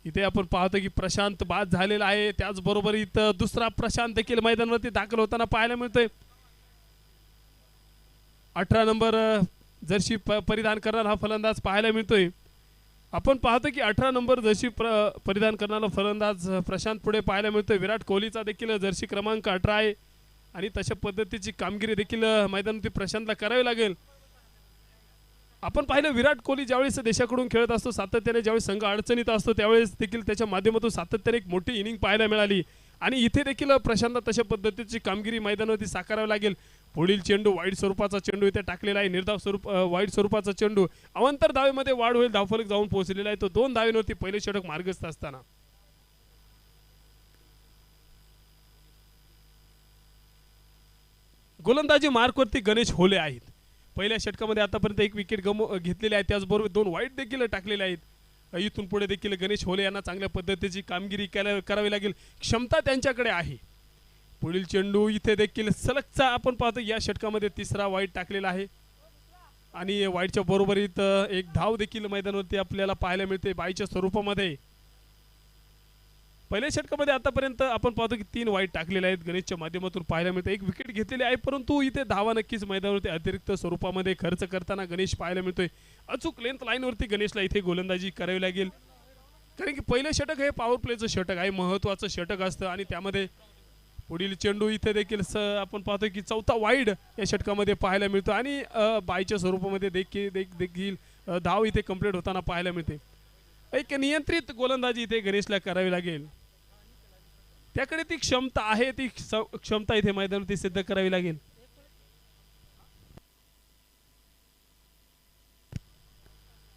इथे आपण पाहतो की प्रशांत बाद झालेला आहे. त्याचबरोबर इथं दुसरा प्रशांत देखील मैदानावरती दाखल होताना पाहायला मिळतोय. 18 नंबर जर्सी परिधान करणारा हा फलंदाज पाहायला मिळतोय. आपण पाहतो की 18 नंबर जर्सी परिधान करणारा फलंदाज प्रशांत पुढे पाहायला मिळतोय. विराट कोहलीचा देखील जर्सी क्रमांक 18 आहे आणि तशा पद्धतीची कामगिरी देखील मैदानावरती प्रशांतला करावी लागेल. आपण पाहिलं विराट कोहली ज्यावेळेस देशाकडून खेळत असतो, सातत्याने ज्यावेळेस संघ अडचणीत असतो त्यावेळेस देखील त्याच्या माध्यमातून सातत्याने एक मोठी इनिंग पाहायला मिळाली आणि इथे देखील प्रशांत तशा पद्धतीची कामगिरी मैदानावरती साकारावी लागेल. पुढील चेंडू वाईट स्वरूपाचा चेंडू इथे टाकलेला आहे. निर्धाव स्वरूप वाईट स्वरूपाचा चेंडू अवंतर धावेमध्ये वाढ होईल. धावफलक जाऊन पोहोचलेला आहे तो 2 धावेवरती पहिले षटक मार्गस्थ असताना. गोलंदाजी मार्कवरती गणेश होले आहेत. पहिल्या षटकामध्ये आतापर्यंत 1 विकेट घेतलेली आहे. त्याचबरोबर 2 वाईट देखील टाकलेले आहेत. इथून पुढे देखील गणेश होले यांना चांगल्या पद्धतीची कामगिरी करावी लागेल. क्षमता त्यांच्याकडे आहे. पुढील चेंडू इथे देखील सलगचा आपण पाहतो या षटकामध्ये 3रा वाईट टाकलेला आहे आणि वाईटच्या बरोबरीत एक धाव देखील मैदानावरती आपल्याला पाहायला मिळते बाईच्या स्वरूपामध्ये. पहिल्या षटकामध्ये आतापर्यंत आपण पाहतो की 3 वाईट टाकलेले आहेत. गणेशच्या माध्यमातून पाहायला मिळते 1 विकेट घेतलेली आहे, परंतु इथे धावा नक्कीच मैदानावरती अतिरिक्त स्वरूपामध्ये खर्च करताना गणेश पाहायला मिळतोय. अचूक लेंथ लाईनवरती गणेशला इथे गोलंदाजी करावी लागेल, कारण की पहिलं षटक हे पॉवर प्लेचं षटक आहे, महत्त्वाचं षटक असतं आणि त्यामध्ये पुढील चेंडू इथे देखील आपण पाहतो की 4था वाईड या षटकामध्ये पाहायला मिळतो आणि बाईच्या स्वरूपामध्ये देखील धाव इथे कंप्लीट होताना पाहायला मिळते. एक नियंत्रित गोलंदाजी इथे गणेशला करावी लागेल. त्याकडे ती क्षमता आहे, ती क्षमता इथे मैदानावरती सिद्ध करावी लागेल.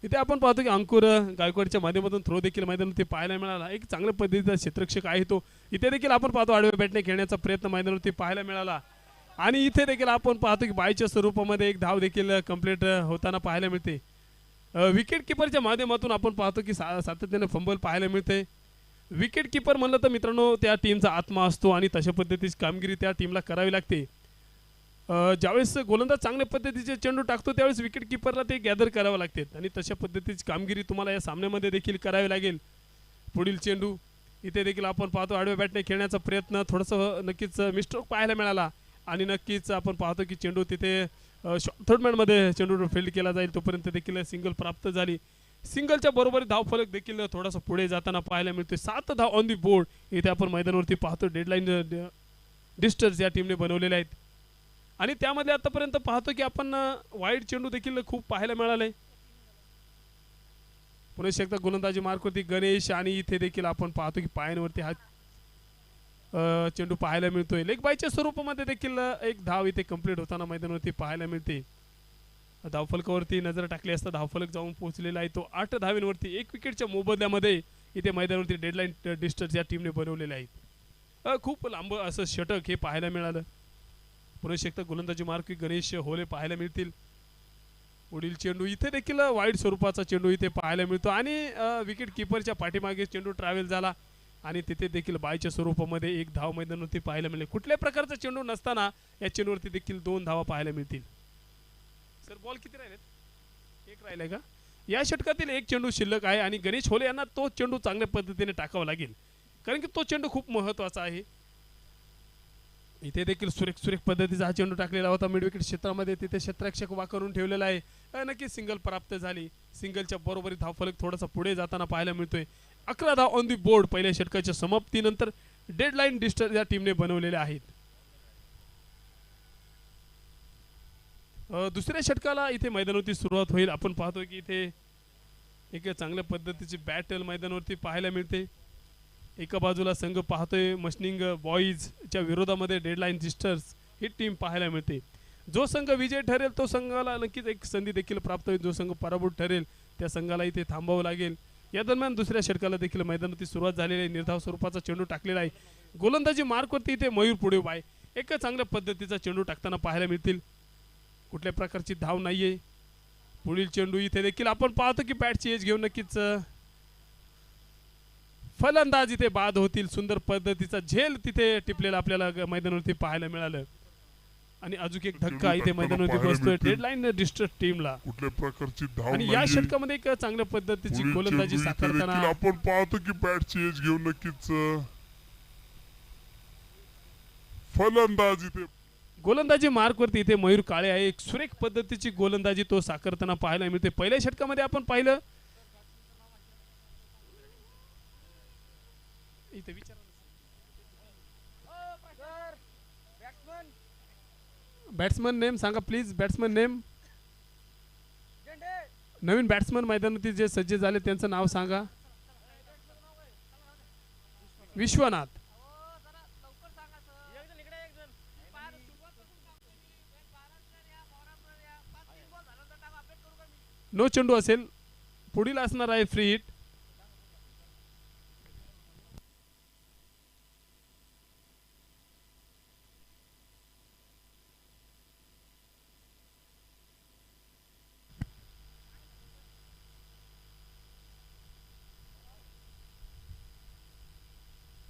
इथे आपण पाहतो की अंकुर गायकवाडच्या माध्यमातून थ्रो देखील मैदानावरती पाहायला मिळाला. एक चांगल्या पद्धतीचा क्षेत्ररक्षक आहे तो. इथे देखील आपण पाहतो आडव्या बॅटने खेळण्याचा प्रयत्न मैदानावरती पाहायला मिळाला आणि इथे देखील आपण पाहतो की बाईच्या स्वरूपामध्ये एक धाव देखील कंप्लीट होताना पाहायला मिळते. विकेट किपरच्या माध्यमातून आपण पाहतो की सातत्याने फंबल पाहायला मिळते. विकेट किपर म्हणलं तर मित्रांनो त्या टीमचा आत्मा असतो आणि तशा पद्धतीची कामगिरी त्या टीमला करावी लागते. ज्यावेळेस गोलंदाज चांगल्या पद्धतीचे चेंडू टाकतो त्यावेळेस विकेट किपरला ते गॅदर करावं लागते आणि तशा पद्धतीची कामगिरी तुम्हाला या सामन्यामध्ये देखील करावी लागेल. पुढील चेंडू इथे देखील आपण पाहतो आडव्या बॅटने खेळण्याचा प्रयत्न थोडंसं नक्कीच मिस्ट्रोक पाहायला मिळाला आणि नक्कीच आपण पाहतो की चेंडू तिथे थर्ड मॅनमध्ये चेंडू फील्ड केला जाईल तोपर्यंत देखील सिंगल प्राप्त झाली. सिंगलच्या बरोबर धावफलक देखील थोडासा पुढे जाताना पाहायला मिळतो. 7 धाव ऑन दी बोर्ड इथे आपण मैदानावरती पाहतो. डेडलाईन डिस्टर्स या टीमने बनवलेले आहेत आणि त्यामध्ये आतापर्यंत पाहतो की आपण वाईड चेंडू देखील खूप पाहायला मिळाले. पुन्हा एकदा गोलंदाजी मार्कवरती गणेश आणि इथे देखील आपण पाहतो की पायांवरती हा चेंडू पाहायला मिळतोय. लेग बायच्या स्वरूपामध्ये देखील एक धाव इथे कंप्लीट होताना मैदानावरती पाहायला मिळते. धावफलकावरती नजर टाकली असता धावफलक जाऊन पोहोचलेला आहे तो 8 धावेंवरती. 1 विकेटच्या मोबदल्यामध्ये इथे मैदानावरती डेडलाईन डिस्टर्स या टीमने बनवलेले आहेत. खूप लांब असं षटक हे पाहायला मिळालं. पुन्हा एकदा गोलंदाजी मार्क गणेश होले पाहायला मिळतील. पुढील चेंडू इथे देखील वाईड स्वरूपाचा चेंडू इथे पाहायला मिळतो आणि विकेट किपरच्या पाठीमागे चेंडू ट्रॅव्हल झाला आणि तिथे देखील बायच्या स्वरूपामध्ये एक धाव मैदानावरती पाहायला मिळेल. कुठल्याही प्रकारचा चेंडू नसताना या चेंडूवरती देखील 2 धावा पाहायला मिळतील. सर बॉल किती राहिलेत? 1 राहिलाय का? या षटकातील 1 चेंडू शिल्लक आहे आणि गणेश होले यांना तो चेंडू चांगल्या पद्धतीने टाकावा लागेल, कारण की तो चेंडू खूप महत्त्वाचा आहे. इथे देखील सुरेख पद्धतीचा हा चेंडू टाकलेला होता मिड विकेट क्षेत्रामध्ये. तिथे क्षेत्ररक्षक वाकरून ठेवलेला आहे. नक्कीच सिंगल प्राप्त झाली. सिंगलच्या बरोबरीत धावफलक थोडासा पुढे जाताना पाहायला मिळतोय. 11 धाव ऑन दी बोर्ड पहिल्या षटकाच्या समाप्तीनंतर डेडलाईन डिस्टर्स या टीमने बनवलेले आहेत. दुसऱ्या षटकाला इथे मैदानावरती सुरुवात होईल. आपण पाहतोय की इथे एक चांगल्या पद्धतीची बॅटल मैदानावरती पाहायला मिळते. एका बाजूला संघ पाहतोय मशनिंग बॉईजच्या विरोधामध्ये डेडलाईन डिस्टर्स ही टीम पाहायला मिळते. जो संघ विजय ठरेल तो संघाला नक्कीच एक संधी देखील प्राप्त होईल. जो संघ पराभूत ठरेल त्या संघाला इथे थांबावं लागेल. या दरम्यान दुसऱ्या षटकाला देखील मैदानावरती सुरुवात झालेली आहे. निर्धाव स्वरूपाचा चेंडू टाकलेला आहे. गोलंदाजी मार्कवरती इथे मयूर पुढे आहे. एक चांगल्या पद्धतीचा चेंडू टाकताना पाहायला मिळतील. कुठल्या प्रकारची धाव नाहीये. पुढील चेंडू इथे देखील आपण पाहतो की बॅटची एज घेऊन नक्कीच फलंदाज इथे बाद होतील. सुंदर पद्धतीचा झेल तिथे टिपलेला आपल्याला मैदानावरती पाहायला मिळालं. आणि अजून एक धक्का इथे मैदानामध्ये बसतोय डेडलाईन डिस्टर्ब टीमला. कुठल्या प्रकारची धाव आणि या षटकामध्ये एक चांगल्या पद्धतीची गोलंदाजी साकारताना आपण पाहतो की बॅटची एज घेऊन नक्कीच फलंदाजी ते गोलंदाजी मार्क वरती इथे मयूर काळे आहे. एक सुरेख पद्धतीची गोलंदाजी तो साकारताना पाहायला मिळते. पहिल्या षटकामध्ये आपण पाहिलं इथे बॅट्समन नेम सांगा please. Batsman name. Naveen batsman मैदानावरती जे सज्ज झाले त्यांचं नाव सांगा. विश्वनाथ. नो चेंडू असेल. पुढील असणार आहे फ्री हिट.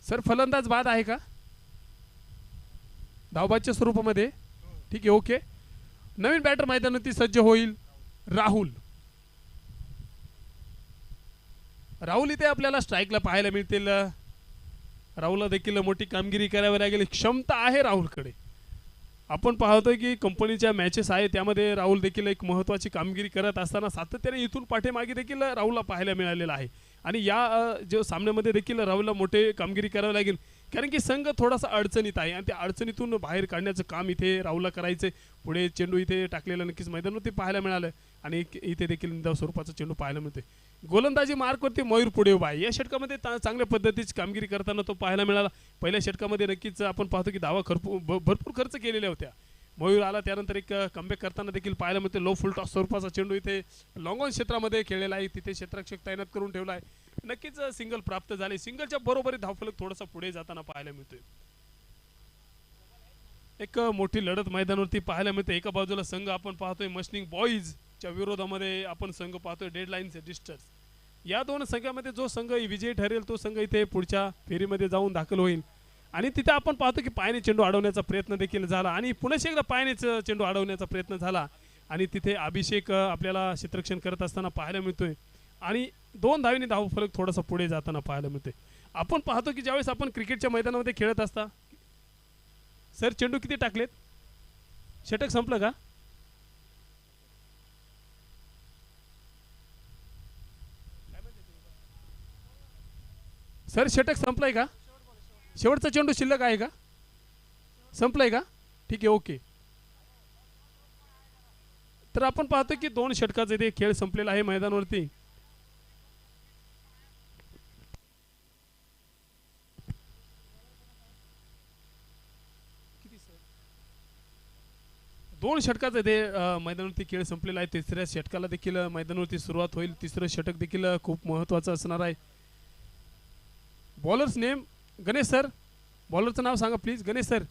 सर फलंदाज बाद आहे का धावबादच्या स्वरूपामध्ये? ठीक आहे ओके. नवीन बॅटर मैदानावरती सज्ज होईल राहुल. राहुल इथे आपल्याला स्ट्राईकला पाहायला मिळतील. राहुलला देखील मोठी कामगिरी करावी लागेल. क्षमता आहे राहुलकडे. आपण पाहतोय की कंपनीच्या मॅचेस आहे त्यामध्ये राहुल देखील एक महत्त्वाची कामगिरी करत असताना सातत्याने इथून पाठीमागे देखील राहुलला पाहायला मिळालेला आहे. आणि या जो सामन्यामध्ये देखील राहुलला मोठे कामगिरी करावी लागेल कारण की संघ थोडासा अडचणीत आहे आणि त्या अडचणीतून बाहेर काढण्याचं काम इथे राहुलला करायचं. पुढे चेंडू इथे टाकलेला नक्कीच मैदानावरती पाहायला मिळालं आणि इथे देखील निदाव स्वरूपाचा चेंडू पाहायला मिळतोय. गोलंदाजी मार्कवरती मयूर पुढे उभा आहे. या षटकामध्ये चांगल्या पद्धतीची कामगिरी करताना तो पाहायला मिळाला. पहिल्या षटकामध्ये नक्कीच आपण पाहतो की धावा भरपूर खर्च केलेल्या होत्या. मयूर आला त्यानंतर एक कमबॅक करताना देखील पाहायला मिळते. लो फुल टॉस स्वरूपाचा चेंडू इथे लॉंग ऑन क्षेत्रामध्ये खेळलेला आहे. तिथे क्षेत्ररक्षक तैनात करून ठेवला आहे. नक्कीच सिंगल प्राप्त झाले. सिंगलच्या बरोबरी धावफलक थोडासा पुढे जाताना पाहायला मिळतोय. एक मोठी लढत मैदानावरती पाहायला मिळते. एका बाजूला संघ आपण पाहतोय मशनिंग बॉईजच्या विरोधामध्ये आपण संघ पाहतोय डेडलाईन डिस्टर्स. या दोन संघामध्ये जो संघ विजयी ठरेल तो संघ इथे पुढच्या फेरीमध्ये जाऊन दाखल होईल. आणि तिथे आपण पाहतो की पायाने चेंडू अडवण्याचा प्रयत्न देखील झाला आणि पुन्हा एकदा पायानेच चेंडू अडवण्याचा प्रयत्न झाला आणि तिथे अभिषेक आपल्याला क्षेत्ररक्षण करत असताना पाहायला मिळतोय आणि 2 धावेने धावफलक थोडासा पुढे जाताना पाहायला मिळतोय. आपण पाहतो की ज्यावेळेस आपण क्रिकेटच्या मैदानामध्ये खेळत असता सर चेंडू किती टाकलेत? षटक संपलं का? सर षटक संपलंय का? शेवटचा चेंडू शिल्लक आहे का? संपलाय का? ठीक आहे ओके. तर आपण पाहतो की 2 षटकाचा इथे खेळ संपलेला आहे मैदानावरती. दोन षटकाचा इथे मैदानावरती खेळ संपलेला आहे. तिसऱ्या षटकाला देखील मैदानावरती सुरुवात होईल. तिसरं षटक देखील खूप महत्त्वाचं असणार आहे. Bowlers name Ganesh sir. बॉलरचं नाव सांगा please. Ganesh sir.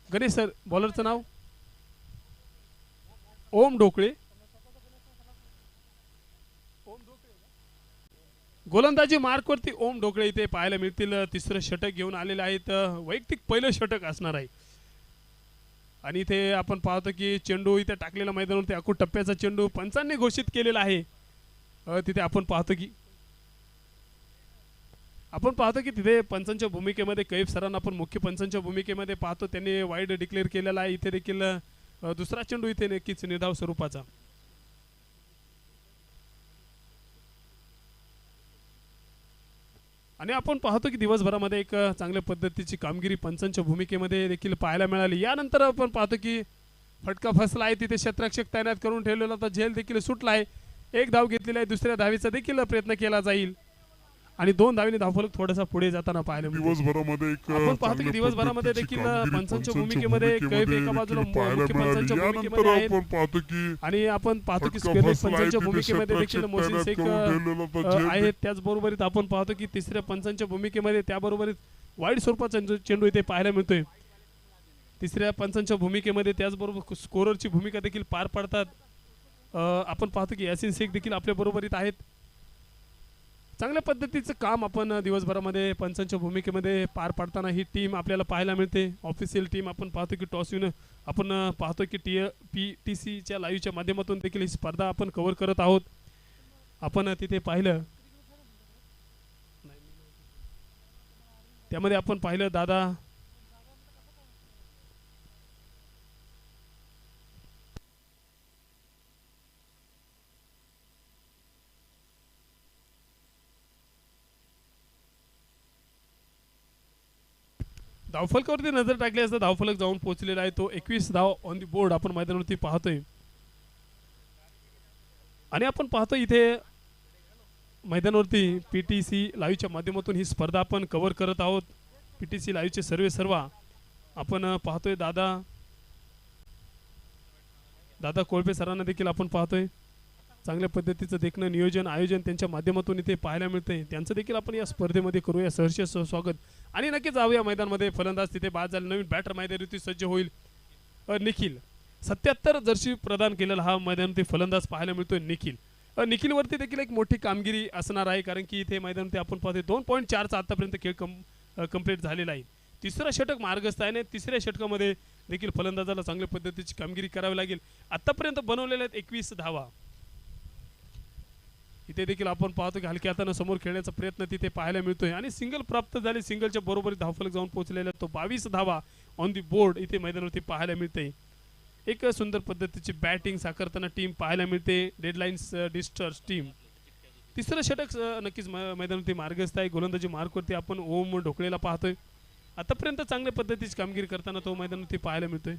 Ganesh sir बॉलरचं नाव. ओम ढोकळे. गोलंदाजी मार्कवरती ओम ढोकळे इथे पाहायला मिळतील. तिसरं षटक घेऊन आलेले आहेत. वैयक्तिक पहिलं षटक असणार आहे आणि इथे आपण पाहतो की चेंडू इथे टाकलेला मैदानावरती अकूट टप्प्याचा चेंडू पंचांनी घोषित केलेला आहे. तिथे आपण पाहतो की तिथे पंचांच्या भूमिकेमध्ये कैफ सरांना आपण मुख्य पंचांच्या भूमिकेमध्ये पाहतो. त्यांनी वाईड डिक्लेअर केलेला आहे. इथे देखील दुसरा चेंडू इथे नक्कीच निर्धाव स्वरूपाचा. आणि आपण पाहतो की दिवसभरामध्ये एक चांगल्या पद्धतीची कामगिरी पंचांच्या भूमिकेमध्ये देखील पाहायला मिळाली. यानंतर आपण पाहतो की फटका फसला आहे. तिथे क्षेत्ररक्षक तैनात करून ठेवलेला होता. झेल देखील सुटला आहे. 1 धाव घेतलेली आहे. दुसऱ्या धावेचा देखील प्रयत्न केला जाईल आणि 2 धावेने धावफलक थोडासा पुढे जाताना पाहायला मिळतो. दिवसभरामध्ये आपण पाहतो की दिवसभरामध्ये देखील पंचांच्या भूमिकेमध्ये कैफ एका बाजूला मुख्य पंचांच्या भूमिकेमध्ये आहेत आणि आपण पाहतो की स्पेलिश पंचांच्या भूमिकेमध्ये देखील मोहसिन शेख आहेत. त्याचबरोबर आपण पाहतो की तिसऱ्या पंचांच्या भूमिकेमध्ये त्याबरोबर वाईड स्वरूपाचा चेंडू इथे पाहायला मिळतोय. तिसऱ्या पंचांच्या भूमिकेमध्ये त्याचबरोबर स्कोररची भूमिका देखील पार पाडतात. आपण पाहतो की यासिन शेख देखील आपल्या बरोबरीत आहेत. चांगल्या पद्धतीचं काम आपण दिवसभरामध्ये पंचांच्या भूमिकेमध्ये पार पाडताना ही टीम आपल्याला पाहायला मिळते. ऑफिशियल टीम आपण पाहतो की टॉस विन आपण पाहतो की PTCच्या लाईव्हच्या माध्यमातून देखील ही स्पर्धा आपण कव्हर करत आहोत. आपण तिथे पाहिलं त्यामध्ये आपण पाहिलं दादा धावफलकावरती नजर टाकली असता धावफलक जाऊन पोहोचलेला आहे. तो 21 धाव ऑन दी बोर्ड आपण मैदानावरती पाहतोय. आणि आपण पाहतो इथे मैदानावरती PTC लाईव्हच्या माध्यमातून ही स्पर्धा आपण कव्हर करत आहोत. PTC लाईव्हचे सर्व आपण पाहतोय. दादा कोळपे सरांना देखील आपण पाहतोय. चांगल्या पद्धतीचं देखणं नियोजन आयोजन त्यांच्या माध्यमातून इथे पाहायला मिळते. त्यांचं देखील आपण या स्पर्धेमध्ये करूया सहर्ष स्वागत. आणि नक्कीच जाऊया मैदानामध्ये. फलंदाज तिथे बाद झाले. नवीन बॅटर मैदानावरती सज्ज होईल. निखिल 77 जर्सी प्रदान केलेला हा मैदानावरती फलंदाज पाहायला मिळतोय निखिल. निखिलवरती देखील एक मोठी कामगिरी असणार आहे कारण की इथे मैदानावरती आपण पाहतोय 2.4चा आतापर्यंत खेळ कंप्लीट झालेला आहे. तिसरा षटक मार्गस्थ आहे. तिसऱ्या षटकामध्ये देखील फलंदाजाला चांगल्या पद्धतीची कामगिरी करावी लागेल. आतापर्यंत बनवलेल्या आहेत 21 धावा. इथे देखील आपण पाहतो की हलक्या हाताने समोर खेळण्याचा प्रयत्न तिथे पाहायला मिळतोय. आणि सिंगल प्राप्त झाले. सिंगलच्या बरोबरी धावफलक जाऊन पोहोचलेला तो 22 धावा ऑन दी बोर्ड इथे मैदानावरती पाहायला मिळते. एक सुंदर पद्धतीची बॅटिंग साकारताना टीम पाहायला मिळते. Deadlines disasters team. तिसरं षटक नक्कीच मैदानावरती मार्गस्थ आहे. गोलंदाजी मार्कवरती आपण ओम ढोकळेला पाहतोय. आतापर्यंत चांगल्या पद्धतीची कामगिरी करताना तो मैदानावरती पाहायला मिळतोय.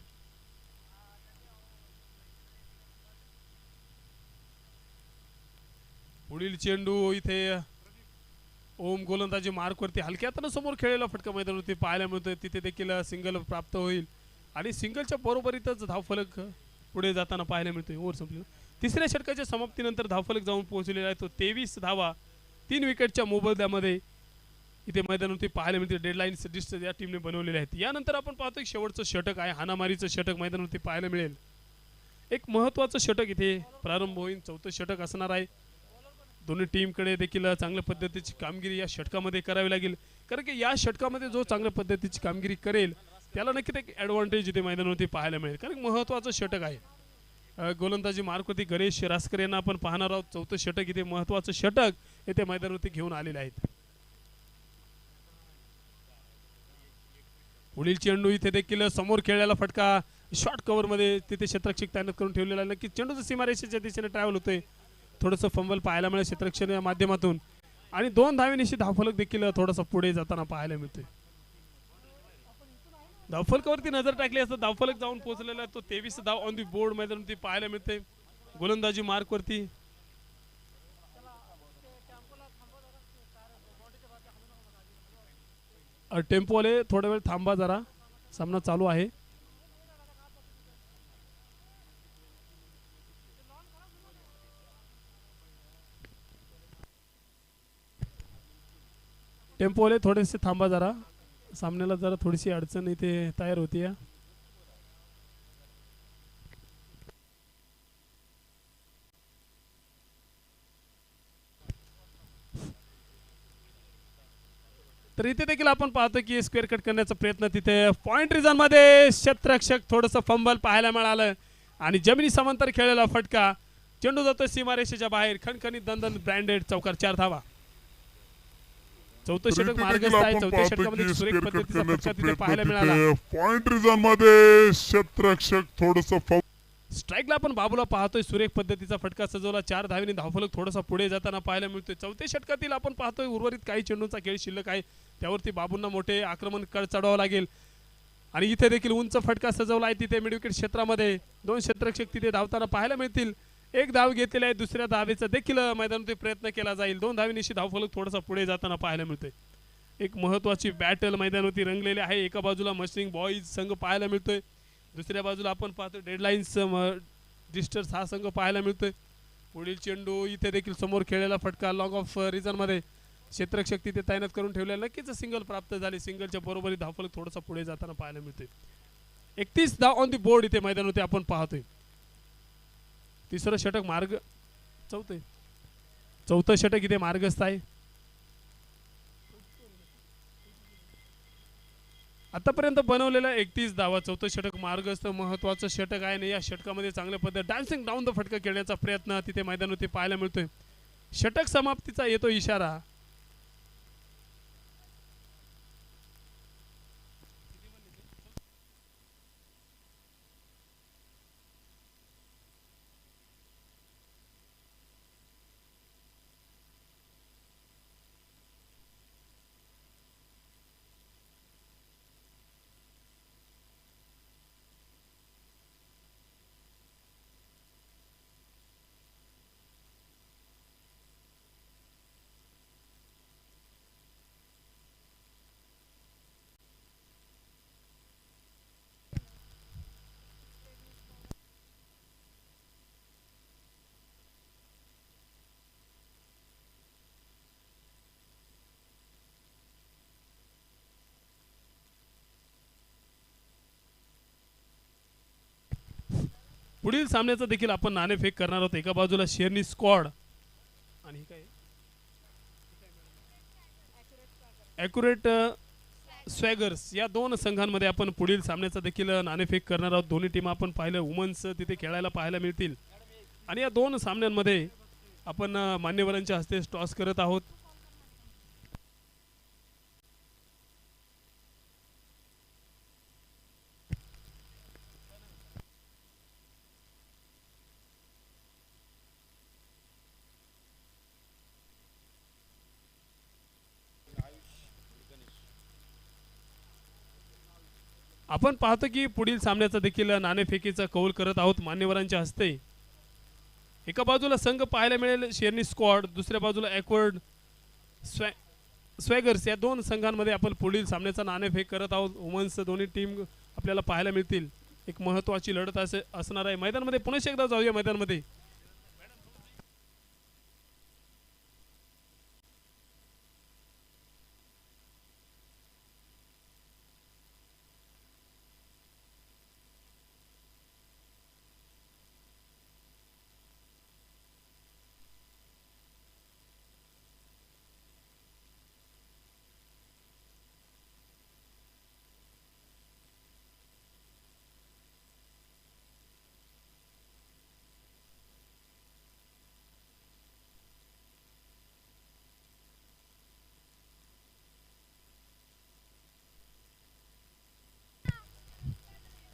पुढील चेंडू इथे ओम गोलंदाजी मार्कवरती हलक्या हाताने समोर खेळलेला फटका मैदानावरती पाहायला मिळतोय. तिथे देखील सिंगल प्राप्त होईल. आणि सिंगलच्या बरोबरीतच धावफलक पुढे जाताना पाहायला मिळतोय. ओव्हर संपली. तिसऱ्या षटकाच्या समाप्तीनंतर धावफलक जाऊन पोहोचलेला आहे. तो 23 धावा 3 विकेटच्या मोबदल्यामध्ये इथे मैदानावरती पाहायला मिळते. डेडलाईन्स डिस्ट या टीमने बनवलेले आहेत. यानंतर आपण पाहतोय शेवटचं षटक आहे. हाणामारीचं षटक मैदानावरती पाहायला मिळेल. एक महत्त्वाचं षटक इथे प्रारंभ होईल. चौथं षटक असणार आहे. दोन्ही टीमकडे देखील चांगल्या पद्धतीची कामगिरी या षटकामध्ये करावी लागेल कारण की या षटकामध्ये जो चांगल्या पद्धतीची कामगिरी करेल त्याला नक्कीच एक ॲडव्हान्टेज इथे मैदानावरती पाहायला मिळेल कारण महत्त्वाचं षटक आहे. गोलंदाजी मार्कवरती गणेश रासकर यांना आपण पाहणार आहोत. चौथं षटक इथे महत्त्वाचं षटक इथे मैदानावरती घेऊन आलेले आहेत. पुढील चेंडू इथे देखील समोर खेळलेला फटका शॉर्ट कव्हरमध्ये तिथे क्षेत्ररक्षक तैनात करून ठेवलेला आहे. नक्कीच चेंडूचं सीमारेषेच्या दिशेने ट्रॅव्हल होतोय. थोडंसं फंबल पाहायला मिळेल क्षेत्ररक्षणाच्या माध्यमातून. आणि 2 धावेनिशी धावफलक देखील थोडासा पुढे जाताना पाहायला मिळतोय. धावफलकावरती नजर टाकली असता धावफलक जाऊन पोहोचलेला तो 23 धाव ऑन दी बोर्ड मैदानावरती पाहायला मिळते. गोलंदाजी मार्कवरती टेम्पोवाले थोडा वेळ थांबा जरा. सामना चालू आहे. टेम्पोवाले थोडेसे थांबा जरा. सामन्याला जरा थोडीशी अडचण इथे तयार होती. तर इथे देखील आपण पाहतो की स्क्वेअर कट करण्याचा प्रयत्न तिथे पॉइंट रिझन मध्ये क्षेत्ररक्षक थोडंसं फंबल पाहायला मिळालं आणि जमिनी समांतर खेळलेला फटका. चेंडू जातो सीमारेषेच्या बाहेर. खणखणीत दणदण ब्रँडेड चौकार 4 धावा. चौथं षटक मार्गस्थ आहे. चौथ्या षटकामध्ये सुरेख पद्धतीचा फटका तिथे पाहायला मिळाला. पॉइंट रिझन मध्ये क्षेत्ररक्षक थोडंसं स्ट्राईकला आपण बाबूला पाहतोय. सुरेख पद्धतीचा फटका सजवला. 4 धावेने धावफलक थोडासा पुढे जाताना पाहायला मिळतोय. चौथ्या षटकातील आपण पाहतोय उर्वरित काही चेंडूंचा खेळ शिल्लक आहे. त्यावरती बाबूंना मोठे आक्रमण चढवावं लागेल. आणि इथे देखील उंच फटका सजवला आहे. तिथे मिडविकेट क्षेत्रामध्ये 2 क्षेत्ररक्षक तिथे धावताना पाहायला मिळतील. 1 धाव घेतलेला आहे. दुसऱ्या धावेचा देखील मैदानात प्रयत्न केला जाईल. 2 धावेनिशी धावफलक थोडासा पुढे जाताना पाहायला मिळतोय. एक महत्त्वाची बॅटल मैदानावरती रंगलेली आहे. एका बाजूला मस्टिंग बॉईज संघ पाहायला मिळतोय. दुसऱ्या बाजूला आपण पाहतो डेडलाईन्स डिस्टर्स हा संघ पाहायला मिळतोय. पुढील चेंडू इथे देखील समोर खेळलेला फटका लॉंग ऑफ रिझन मध्ये क्षेत्ररक्षक तिथे तैनात करून ठेवलेला. नक्कीच सिंगल प्राप्त झाले. सिंगलच्या बरोबरी धावफलक थोडासा पुढे जाताना पाहायला मिळतोय. 31 धाव ऑन दी बोर्ड इथे मैदानावरती आपण पाहतोय. तिसरं षटक चौथं षटक इथे मार्गस्थ आहे. आतापर्यंत बनवलेला 31 धावा, चौथं षटक मार्गस्थ महत्वाचं षटक आहे आणि या षटकामध्ये चांगल्या पद्धत डान्सिंग डाऊन द फटका खेळण्याचा प्रयत्न तिथे मैदानावरती पाहायला मिळतोय. षटक समाप्तीचा येतो इशारा. पुढील सामन्याचा देखील आपण नाणेफेक करणार आहोत. एका बाजूला शेरनी स्क्वॉड आणि काय ॲक्युरेट स्वॅगर्स या दोन संघांमध्ये आपण पुढील सामन्याचा देखील नाणेफेक करणार आहोत. दोन्ही टीम आपण पाहिलं वुमन्स तिथे खेळायला पाहायला मिळतील आणि या दोन सामन्यांमध्ये आपण मान्यवरांच्या हस्ते टॉस करत आहोत. आपण पाहतो की पुढील सामन्याचा देखील नाणेफेकीचा कौल करत आहोत मान्यवरांच्या हस्ते. एका बाजूला संघ पाहायला मिळेल शेरनी स्क्वॉड, दुसऱ्या बाजूला ॲक्वर्ड स्वॅगर्स या दोन संघांमध्ये आपण पुढील सामन्याचा नाणेफेक करत आहोत. वुमन्स दोन्ही टीम आपल्याला पाहायला मिळतील. एक महत्त्वाची लढत असणार आहे मैदानामध्ये. पुन्हा एकदा जाऊया मैदानामध्ये.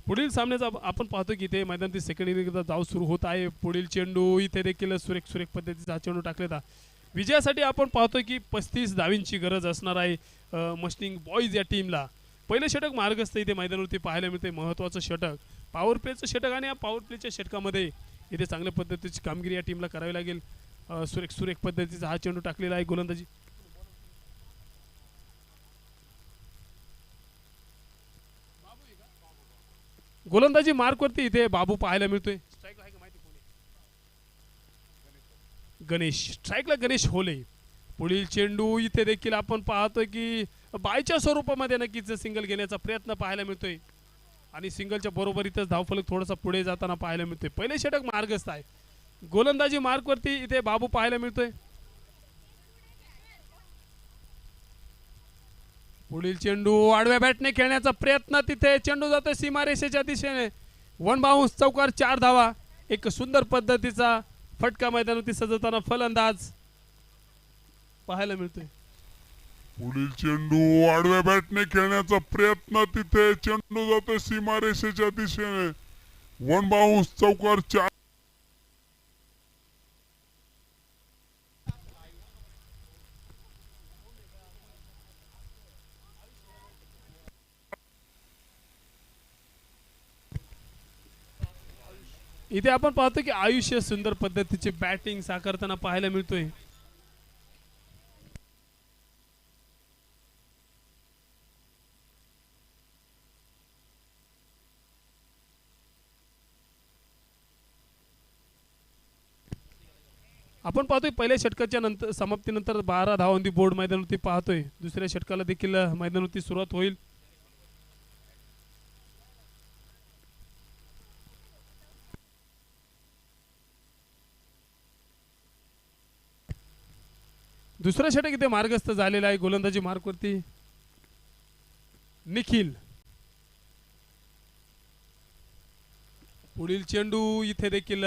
पुढील सामन्याचा आपण पाहतो की इथे मैदानातील सेकंड इनिंगचा डाव सुरू होत आहे. पुढील चेंडू इथे देखील सुरेख पद्धतीचा चेंडू टाकलेला. विजयासाठी आपण पाहतो की 35 धावींची गरज असणार आहे मस्टिंग बॉईज या टीमला. पहिलं षटक मार्गस्थ इथे मैदानावरती पाहायला मिळते. महत्त्वाचं षटक पॉवर प्लेचं षटक आणि या पॉवर प्लेच्या षटकामध्ये इथे चांगल्या पद्धतीची कामगिरी या टीमला करावी लागेल. सुरेख पद्धतीचा हा चेंडू टाकलेला आहे. गोलंदाजी गोलंदाजी मार्कवरती इथे बाबू पाहायला मिळतोय. स्ट्राईक आहे का माहिती कोणी? गणेश. स्ट्राईकला गणेश होले. पुढील चेंडू इथे देखील आपण पाहतोय की बायच्या स्वरूपामध्ये नक्कीच सिंगल घेण्याचा प्रयत्न पाहायला मिळतोय आणि सिंगलच्या बरोबरीतच धावफलक थोडासा पुढे जाताना पाहायला मिळतोय. पहिले षटक मार्गस्थ आहे. गोलंदाजी मार्कवरती इथे बाबू पाहायला मिळतोय. पुढील चेंडू आडव्या बॅटने खेळण्याचा प्रयत्न. तिथे चेंडू जातोय सीमारेषेच्या दिशेने. वन बाउन्स चौकार 4 धावा. एक सुंदर पद्धतीचा फटका मैदानावरती सजवताना फलंदाज पाहायला मिळतोय. पुढील चेंडू आडव्या बॅटने खेळण्याचा प्रयत्न. तिथे चेंडू जातोय सीमारेषेच्या दिशेने. वन बाउन्स चौकार 4. इथे आपण पाहतो की आयुष्य सुंदर पद्धतीचे बॅटिंग साकारताना पाहायला मिळतोय. आपण पाहतोय पहिल्या षटकाच्या नंतर समाप्तीनंतर 12 धावांनी बोर्ड मैदानावरती पाहतोय. दुसऱ्या षटकाला देखील मैदानावरती सुरुवात होईल. दुसरा षटक इथे मार्गस्थ झालेला आहे. गोलंदाजी मार्कवरती निखिल. पुढील चेंडू इथे देखील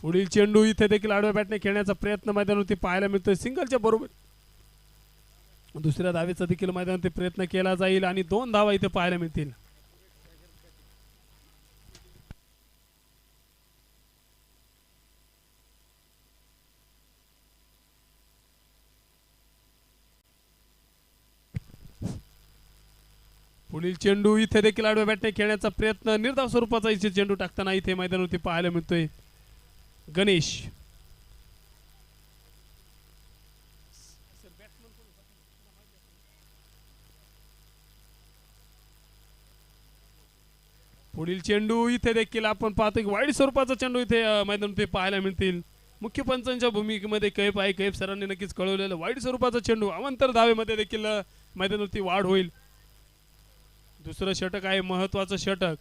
पुढील चेंडू इथे देखील आडव्या बॅटने खेळण्याचा प्रयत्न मैदानावरती पाहायला मिळतोय सिंगलच्या बरोबर दुसऱ्या धावेचा देखील मैदानावरती प्रयत्न केला जाईल आणि 2 धावा इथे पाहायला मिळतील. पुढील चेंडू इथे देखील आडव्या बॅटने खेळण्याचा प्रयत्न निर्धाव स्वरूपाचा इथे चेंडू टाकताना इथे मैदानावरती पाहायला मिळतोय गणेश. पुढील चेंडू इथे देखील आपण पाहतो की वाईट स्वरूपाचा चेंडू इथे मैदानावरती पाहायला मिळतील. मुख्य पंचांच्या भूमिकेमध्ये कैफ आहे. कैफ सरांनी नक्कीच कळवलेलं वाईट स्वरूपाचा चेंडू अवांतर धावेमध्ये देखील मैदानावरती वाढ होईल. दुसरं षटक आहे महत्वाचं षटक.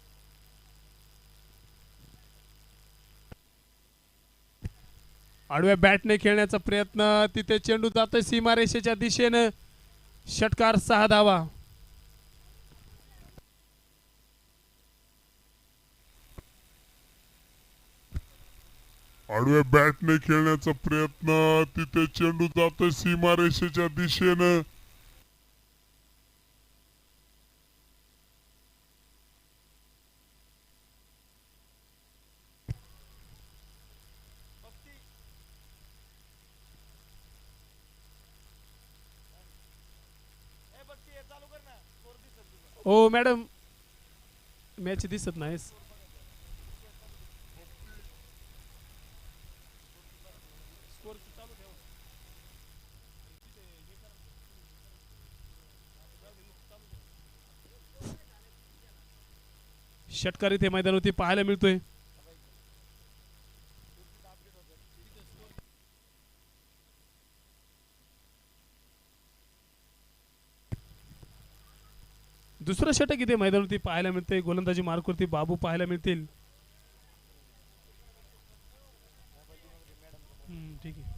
आडव्या बॅटने खेळण्याचा प्रयत्न तिथे चेंडू जातोय सीमारेषेच्या दिशेने षटकार 6 धावा. आडव्या बॅटने खेळण्याचा प्रयत्न तिथे चेंडू जातोय सीमारेषेच्या दिशेने ओ मॅडम मॅच दिसत नाही. षटकार इथे मैदानावरती पाहायला मिळतोय. दुसरं षटक इथे मैदानावरती पाहायला मिळते. गोलंदाजी मार्कवरती बाबू पाहायला मिळतील. ठीक आहे.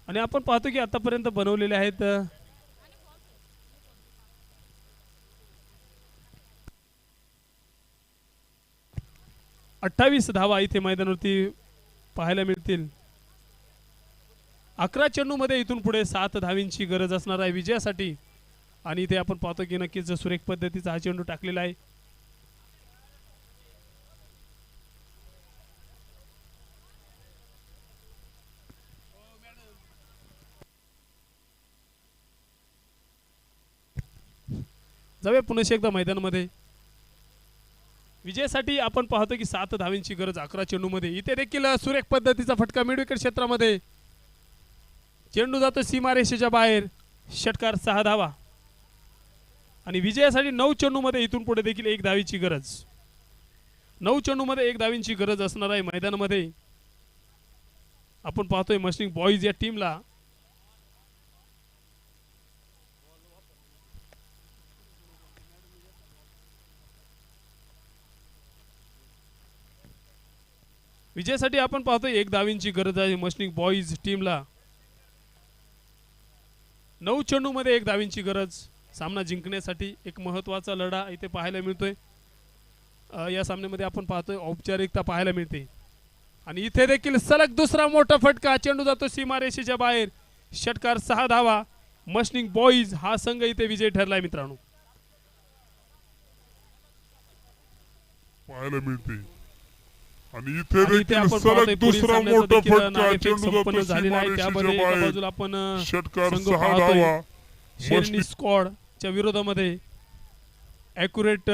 आणि आपण पाहतो की आतापर्यंत बनवलेले आहेत 28 धावा इथे मैदानावरती पाहायला मिळतील. 11 चेंडूमध्ये इथून पुढे 7 धावींची गरज असणार आहे विजयासाठी. आणि इथे आपण पाहतो की नक्कीच सुरेख पद्धतीचा हा चेंडू टाकलेला आहे. जाऊया पुन्हा एकदा मैदानामध्ये. विजयासाठी आपण पाहतो की 7 धावींची गरज 11 चेंडूमध्ये. इथे देखील सुरेख पद्धतीचा फटका मिडविकेट क्षेत्रामध्ये चेंडू जातो सीमारेषेच्या बाहेर षटकार 6 धावा. आणि विजयासाठी 9 चेंडूमध्ये इथून पुढे देखील 1 धावीची गरज. 9 चेंडूमध्ये 1 धावींची गरज असणार आहे मैदानामध्ये. आपण पाहतोय मस्टिंग बॉईज या टीमला विजयासाठी आपण पाहतोय 1 धावींची गरज आहे मस्टिंग बॉईज टीमला. 9 चेंडूमध्ये 1 धावींची गरज. सामना जिंकण्यासाठी एक महत्त्वाचा लढा इथे पाहायला मिळतोय. या सामन्यामध्ये आपण पाहतोय औपचारिकता पाहायला मिळते. आणि इथे देखील सलग दुसरा मोठा फटका चेंडू जातो सीमारेषेच्या बाहेर षटकार 6 धावा. मस्टिंग बॉईज हा संघ इथे विजय ठरलाय मित्रांनो. पाहायला मिळते. आणि इथे देखील सलग दुसरा मोठा फटका चेंडू जातो सीमारेषेच्या बाहेर आपण षटकार 6 धावा. शेरनी स्क्वॉड च्या विरोधामध्ये ॲक्युरेट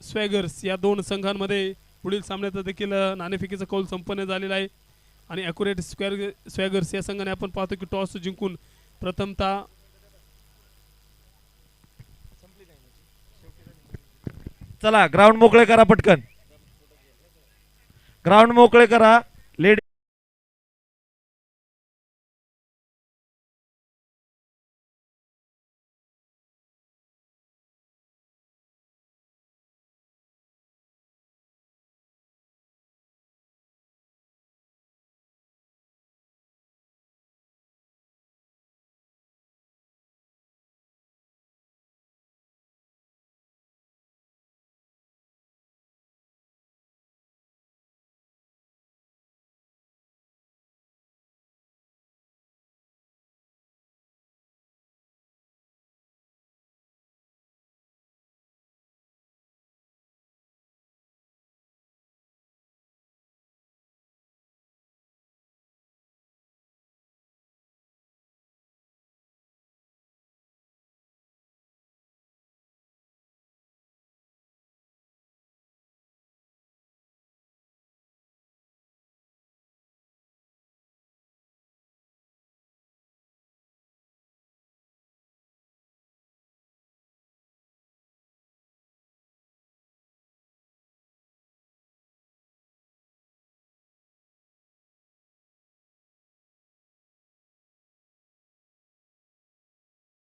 स्वॅगर्स या 2 संघांमध्ये पुढील सामन्याचा देखील नाणेफेकीचा कौल संपन्न झालेला आहे. आणि ॲक्युरेट स्वॅगर्स या संघाने आपण पाहतो की टॉस जिंकून प्रथमतः चला ग्राउंड मोकळे करा. पटकन ग्राउंड मोकळे करा.